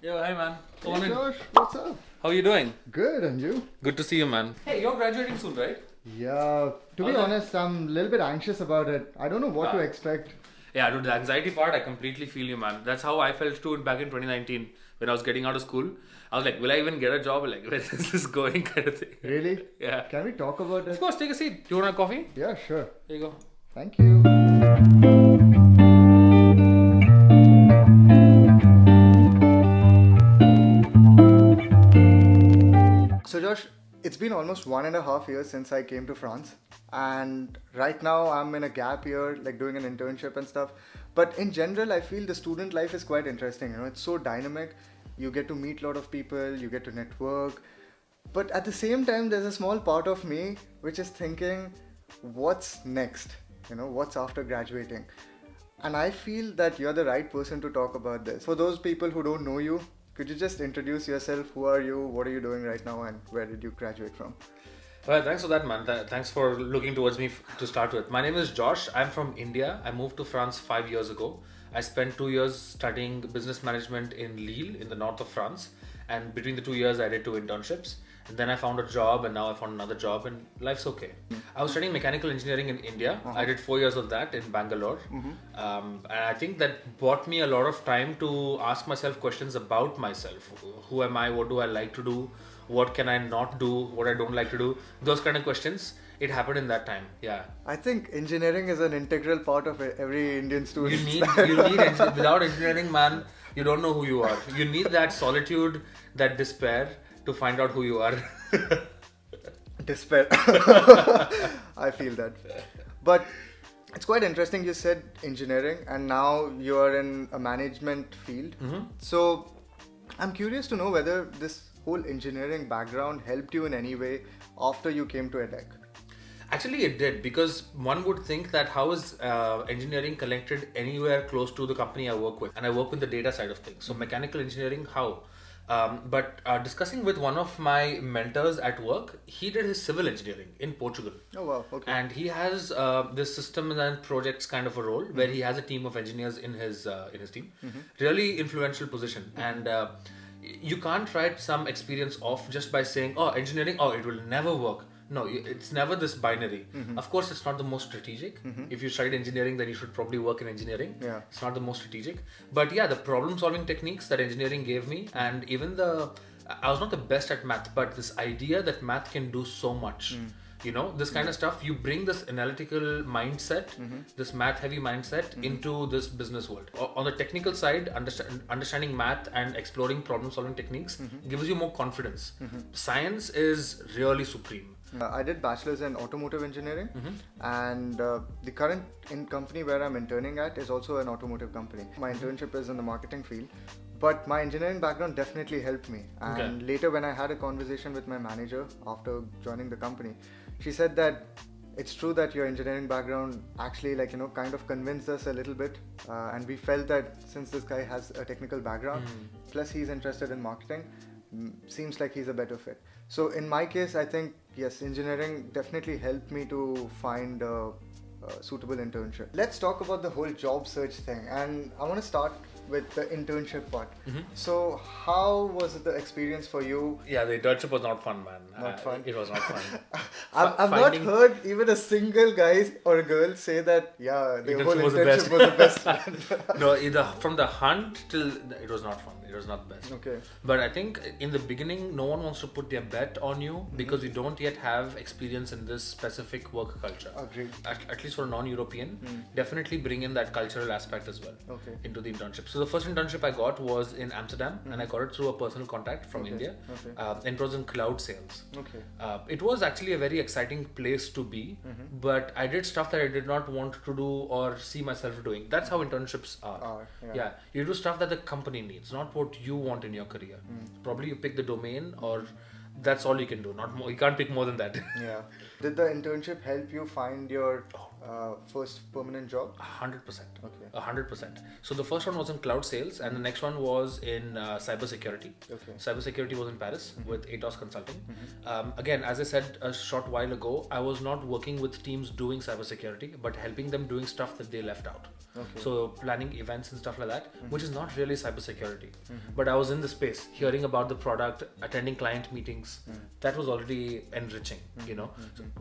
Yo, hi man. Come on Hey in. Josh, what's up? How are you doing? Good, and you? Good to see you, man. Hey, you're graduating soon, right? Yeah, to be Okay. honest, I'm a little bit anxious about it. I don't know what to Ah. expect. Yeah, dude, the anxiety part, I completely feel you, man. That's how I felt too back in 2019 when I was getting out of school. I was like, will I even get a job? Like, where is this going, kind of thing. Really? Yeah. Can we talk about Of it? course, take a seat. Do you want a coffee? Yeah, sure. There you go. Thank you. So Josh, it's been almost 1.5 years since I came to France, and right now I'm in a gap year, like doing an internship and stuff. But in general, I feel the student life is quite interesting. It's so dynamic. You get to meet a lot of people, you get to network. But at the same time, there's a small part of me which is thinking, what's next? What's after graduating? And I feel that you're the right person to talk about this. For those people who don't know you, could you just introduce yourself? Who are you? What are you doing right now? And where did you graduate from? Well, thanks for that, man. Thanks for looking towards me to start with. My name is Josh. I'm from India. I moved to France 5 years ago. I spent 2 years studying business management in Lille, in the north of France. And between the 2 years, I did 2 internships. And then I found a job, and now I found another job, and life's okay. I was studying mechanical engineering in India. I did 4 years of that in Bangalore. And I think that bought me a lot of time to ask myself questions about myself. Who am I? What do I like to do? What can I not do? What I don't like to do? Those kind of questions. It happened in that time. Yeah. I think engineering is an integral part of every Indian student. Without engineering, man, you don't know who you are. You need that solitude, that despair to find out who you are. Despair. I feel that. But it's quite interesting. You said engineering, and now you are in a management field. So I'm curious to know whether this whole engineering background helped you in any way after you came to EDHEC. Actually, it did, because one would think that how is engineering connected anywhere close to the company I work with, and I work with the data side of things. So mechanical engineering, how? But discussing with one of my mentors at work, he did his civil engineering in Portugal. Oh wow, okay. And he has this systems and projects kind of a role where he has a team of engineers in his team. Really influential position. And you can't write some experience off just by saying, oh, engineering, oh, it will never work. No, it's never this binary. Of course, it's not the most strategic. If you studied engineering, then you should probably work in engineering. Yeah. It's not the most strategic. But yeah, the problem solving techniques that engineering gave me, and even I was not the best at math, but this idea that math can do so much. This kind of stuff, you bring this analytical mindset, this math heavy mindset into this business world. On the technical side, understanding math and exploring problem solving techniques gives you more confidence. Science is really supreme. I did bachelor's in automotive engineering, and the current company where I'm interning at is also an automotive company. My internship is in the marketing field, but my engineering background definitely helped me. And later, when I had a conversation with my manager after joining the company, she said that it's true that your engineering background actually kind of convinced us a little bit, and we felt that since this guy has a technical background, plus he's interested in marketing, seems like he's a better fit. So in my case, I think yes, engineering definitely helped me to find a suitable internship. Let's talk about the whole job search thing, and I want to start with the internship part. So how was the experience for you? Yeah, the internship was not fun, man. Not fun? It was not fun. I've not heard even a single guy or a girl say that, yeah, the whole internship was the best one. No, from the hunt till it was not fun. It was not the best. Okay. But I think in the beginning, no one wants to put their bet on you because you don't yet have experience in this specific work culture. Agreed. At least for a non-European, definitely bring in that cultural aspect as well into the internship. So the first internship I got was in Amsterdam, and I got it through a personal contact from India. And it was in cloud sales. Okay. It was actually a very exciting place to be, but I did stuff that I did not want to do or see myself doing. That's how internships are. Yeah, you do stuff that the company needs, not what you want in your career. Probably you pick the domain, or that's all you can do, not more. You can't pick more than that. Yeah. Did the internship help you find your first permanent job? 100%. Okay. 100%. So the first one was in cloud sales, and the next one was in cybersecurity. Okay. Cybersecurity was in Paris with ATOS Consulting. Again, as I said a short while ago, I was not working with teams doing cybersecurity, but helping them doing stuff that they left out. Okay. So planning events and stuff like that, which is not really cybersecurity. But I was in the space, hearing about the product, attending client meetings. That was already enriching, you know.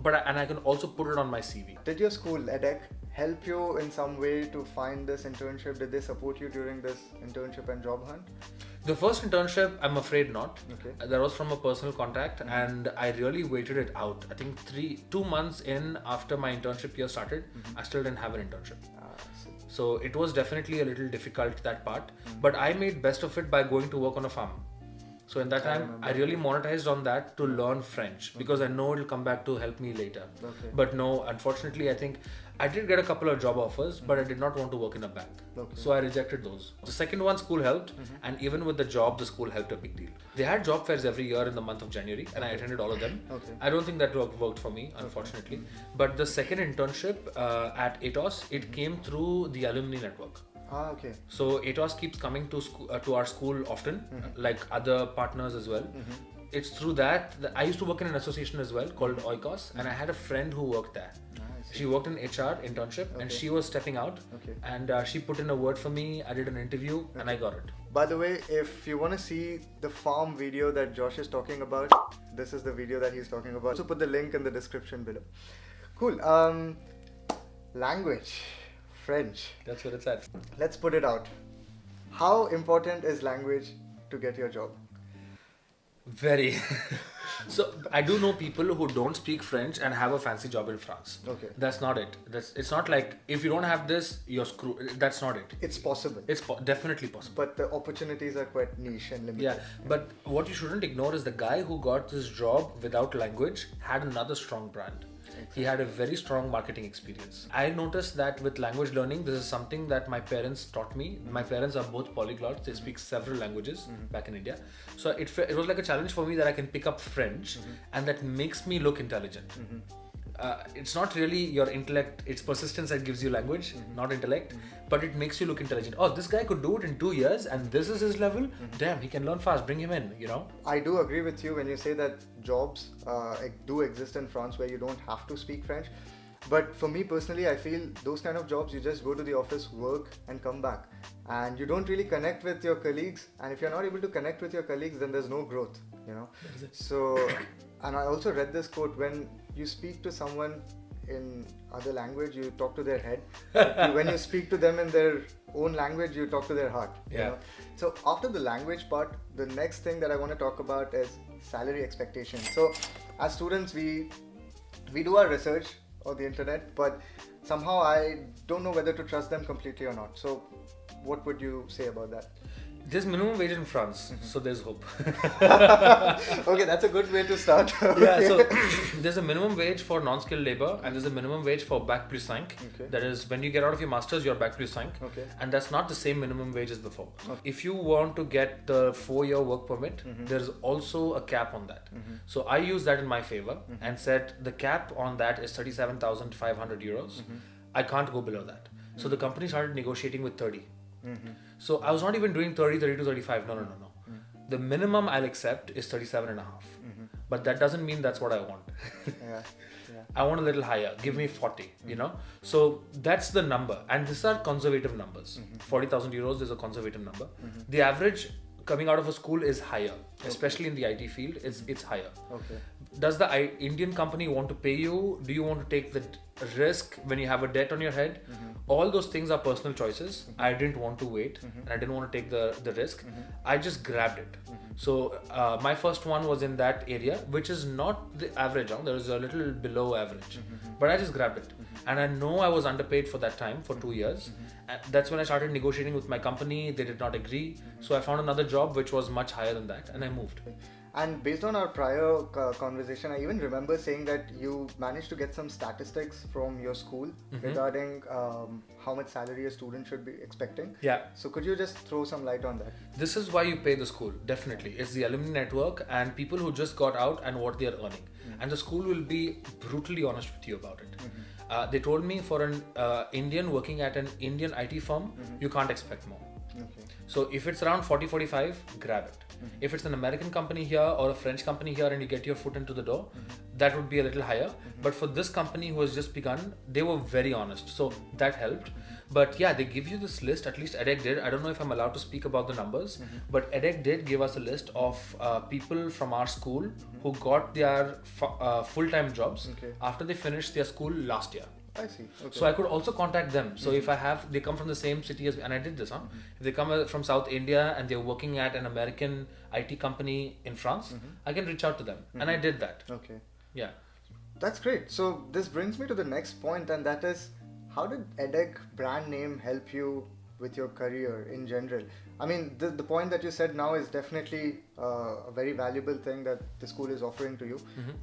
And I can also put it on my CV. Did your school, EDHEC, help you in some way to find this internship? Did they support you during this internship and job hunt? The first internship, I'm afraid not. Okay. That was from a personal contact, and I really waited it out. I think 2 months in after my internship year started, I still didn't have an internship. So it was definitely a little difficult, that part. But I made best of it by going to work on a farm. So in that time, I really monetized on that to learn French, because I know it'll come back to help me later. Okay. But no, unfortunately, I think I did get a couple of job offers, but I did not want to work in a bank. Okay. So I rejected those. The second one, school helped, and even with the job, the school helped a big deal. They had job fairs every year in the month of January, and I attended all of them. Okay. I don't think that worked for me, unfortunately. But the second internship at ATOS, it came through the alumni network. Okay. So ATOS keeps coming to to our school often, like other partners as well. It's through that I used to work in an association as well called Oikos, and I had a friend who worked there. She worked in HR internship, and she was stepping out, and she put in a word for me. I did an interview, and I got it. By the way, if you want to see the farm video that Josh is talking about, this is the video that he's talking about. So put the link in the description below. Cool. Language. French. That's where it's at. Let's put it out. How important is language to get your job? Very. So I do know people who don't speak French and have a fancy job in France. Okay. That's not it. It's not like if you don't have this, you're screwed. That's not it. It's possible. It's definitely possible. But the opportunities are quite niche and limited. Yeah, but what you shouldn't ignore is the guy who got this job without language had another strong brand. He had a very strong marketing experience. I noticed that with language learning, this is something that my parents taught me. My parents are both polyglots. They speak several languages back in India. So it was like a challenge for me that I can pick up French, and that makes me look intelligent. It's not really your intellect, it's persistence that gives you language, not intellect, but it makes you look intelligent. Oh, this guy could do it in 2 years, and this is his level. Damn, he can learn fast, bring him in, you know. I do agree with you when you say that jobs do exist in France where you don't have to speak French. But for me personally, I feel those kind of jobs, you just go to the office, work, and come back. And you don't really connect with your colleagues. And if you're not able to connect with your colleagues, then there's no growth, you know. So, and I also read this quote: when you speak to someone in other language, you talk to their head. When you speak to them in their own language, you talk to their heart. Yeah. You know? So after the language part, the next thing that I want to talk about is salary expectations. So as students, we do our research on the internet, but somehow I don't know whether to trust them completely or not. So what would you say about that? There's minimum wage in France, so there's hope. Okay, that's a good way to start. Yeah, so there's a minimum wage for non-skilled labor, and there's a minimum wage for bac plus 5. Okay. That is, when you get out of your masters, you're bac plus 5. Okay. And that's not the same minimum wage as before. If you want to get the 4-year work permit, there's also a cap on that. So I use that in my favor and said the cap on that is 37,500 euros. I can't go below that. So the company started negotiating with 30. So I was not even doing 30, 32, 35. No. The minimum I'll accept is 37 and a half. But that doesn't mean that's what I want. Yeah. I want a little higher. Give me 40, you know. So that's the number. And these are conservative numbers. 40,000 euros is a conservative number. The average coming out of a school is higher, especially in the IT field. It's higher. Okay. Does the Indian company want to pay you? Do you want to take the risk when you have a debt on your head? All those things are personal choices. I didn't want to wait, and I didn't want to take the risk. I just grabbed it. So my first one was in that area, which is not the average. There is a little below average, but I just grabbed it. And I know I was underpaid for that time for 2 years. And that's when I started negotiating with my company. They did not agree. So I found another job which was much higher than that, and I moved. And based on our prior conversation, I even remember saying that you managed to get some statistics from your school regarding how much salary a student should be expecting. Yeah. So could you just throw some light on that? This is why you pay the school, definitely. It's the alumni network and people who just got out and what they're earning. And the school will be brutally honest with you about it. They told me for an Indian working at an Indian IT firm, you can't expect more. Okay. So if it's around 40-45, grab it. If it's an American company here or a French company here and you get your foot into the door, that would be a little higher. But for this company who has just begun, they were very honest. So that helped. But yeah, they give you this list, at least EDHEC did. I don't know if I'm allowed to speak about the numbers, but EDHEC did give us a list of people from our school who got their full-time jobs after they finished their school last year. I see. Okay. So I could also contact them. So if they come from the same city as, and I did this, if they come from South India and they're working at an American IT company in France, I can reach out to them. And I did that. Okay. Yeah. That's great. So this brings me to the next point, and that is, how did EDHEC brand name help you with your career in general? I mean, the point that you said now is definitely a very valuable thing that the school is offering to you.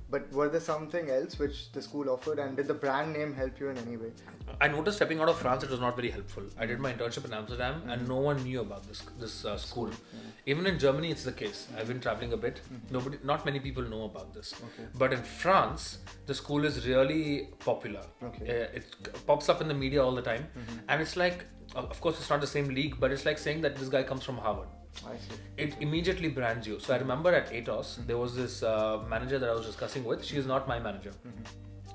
But were there something else which the school offered, and did the brand name help you in any way? I noticed stepping out of France, it was not very helpful. I did my internship in Amsterdam and no one knew about this school. Even in Germany, it's the case. I've been traveling a bit. Not many people know about this. But in France, the school is really popular. It pops up in the media all the time. And it's like, of course, it's not the same league, but it's like saying that this guy comes from Harvard. I see. It immediately brands you. So I remember at Atos, there was this manager that I was discussing with. She is not my manager.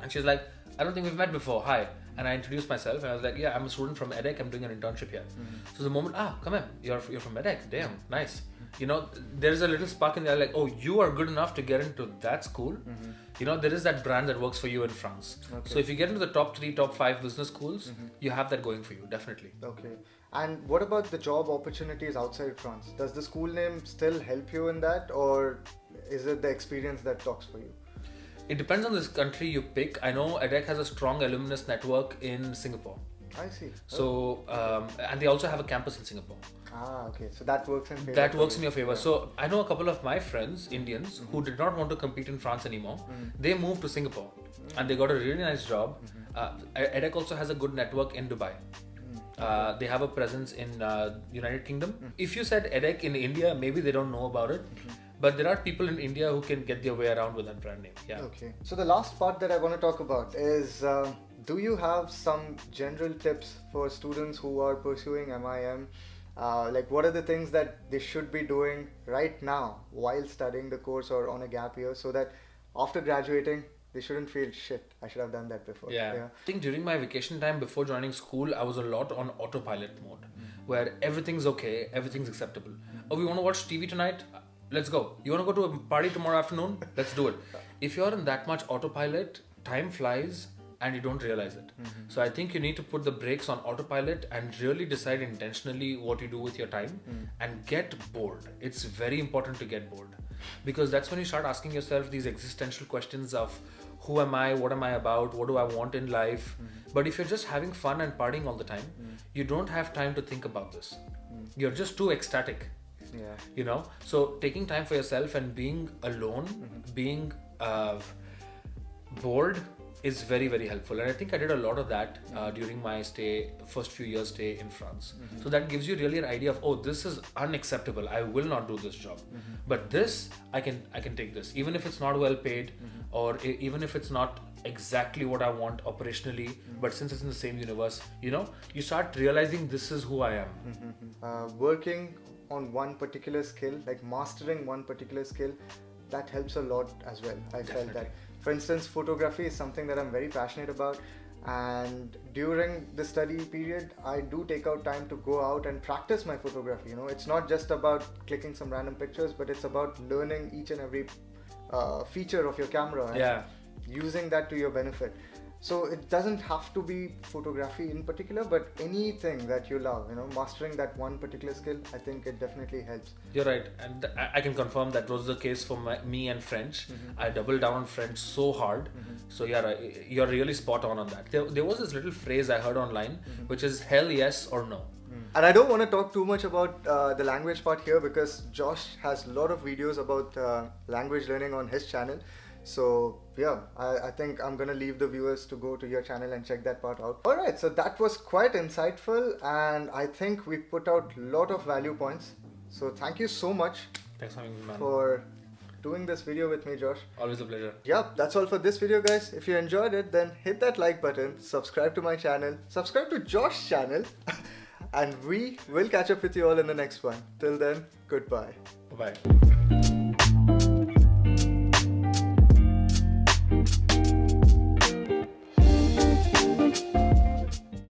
And she's like, I don't think we've met before. Hi. And I introduced myself and I was like, yeah, I'm a student from EDHEC. I'm doing an internship here. So the moment, come in. You're from EDHEC. Damn, nice. You know, there's a little spark in there like, oh, you are good enough to get into that school. You know, there is that brand that works for you in France. So if you get into the top 3, top 5 business schools, you have that going for you, definitely. Okay. And what about the job opportunities outside France? Does the school name still help you in that, or is it the experience that talks for you? It depends on this country you pick. I know EDHEC has a strong alumnus network in Singapore. I see. So, and they also have a campus in Singapore. Okay. So that works in favor. That works in your favor. So I know a couple of my friends, Indians, who did not want to compete in France anymore. They moved to Singapore and they got a really nice job. EDHEC also has a good network in Dubai. They have a presence in United Kingdom. If you said EDHEC in India, maybe they don't know about it. But there are people in India who can get their way around with that brand name. Yeah. Okay. So the last part that I want to talk about is, do you have some general tips for students who are pursuing MIM? Like, what are the things that they should be doing right now while studying the course or on a gap year, so that after graduating, they shouldn't feel shit, I should have done that before. Yeah. I think during my vacation time before joining school, I was a lot on autopilot mode, where everything's okay, everything's acceptable. Oh, we want to watch TV tonight? Let's go. You want to go to a party tomorrow afternoon? Let's do it. If you're in that much autopilot, time flies and you don't realize it. So I think you need to put the brakes on autopilot and really decide intentionally what you do with your time and get bored. It's very important to get bored, because that's when you start asking yourself these existential questions of who am I, what am I about, what do I want in life. But if you're just having fun and partying all the time, you don't have time to think about this. You're just too ecstatic. Yeah. You know, so taking time for yourself and being alone, being bored is very, very helpful. And I think I did a lot of that during my first few years stay in France. So that gives you really an idea of, oh, this is unacceptable. I will not do this job. But this, I can take this, even if it's not well paid, or even if it's not exactly what I want operationally, but since it's in the same universe, you know, you start realizing this is who I am. Working on one particular skill, like mastering one particular skill, that helps a lot as well. I felt that. For instance, photography is something that I'm very passionate about, and during the study period, I do take out time to go out and practice my photography. You know, it's not just about clicking some random pictures, but it's about learning each and every feature of your camera and using that to your benefit. So it doesn't have to be photography in particular, but anything that you love, you know, mastering that one particular skill, I think it definitely helps. You're right, and I can confirm that was the case for me and French. I doubled down on French so hard. So yeah, you're really spot on that. There was this little phrase I heard online, which is hell yes or no. And I don't want to talk too much about the language part here because Josh has a lot of videos about language learning on his channel. So yeah, I think I'm gonna leave the viewers to go to your channel and check that part out. Alright, so that was quite insightful and I think we put out a lot of value points. So thank you so much Thanks for having me, man. for doing this video with me, Josh. Always a pleasure. Yeah, that's all for this video, guys. If you enjoyed it, then hit that like button, subscribe to my channel, subscribe to Josh's channel, and we will catch up with you all in the next one. Till then, goodbye. Bye-bye.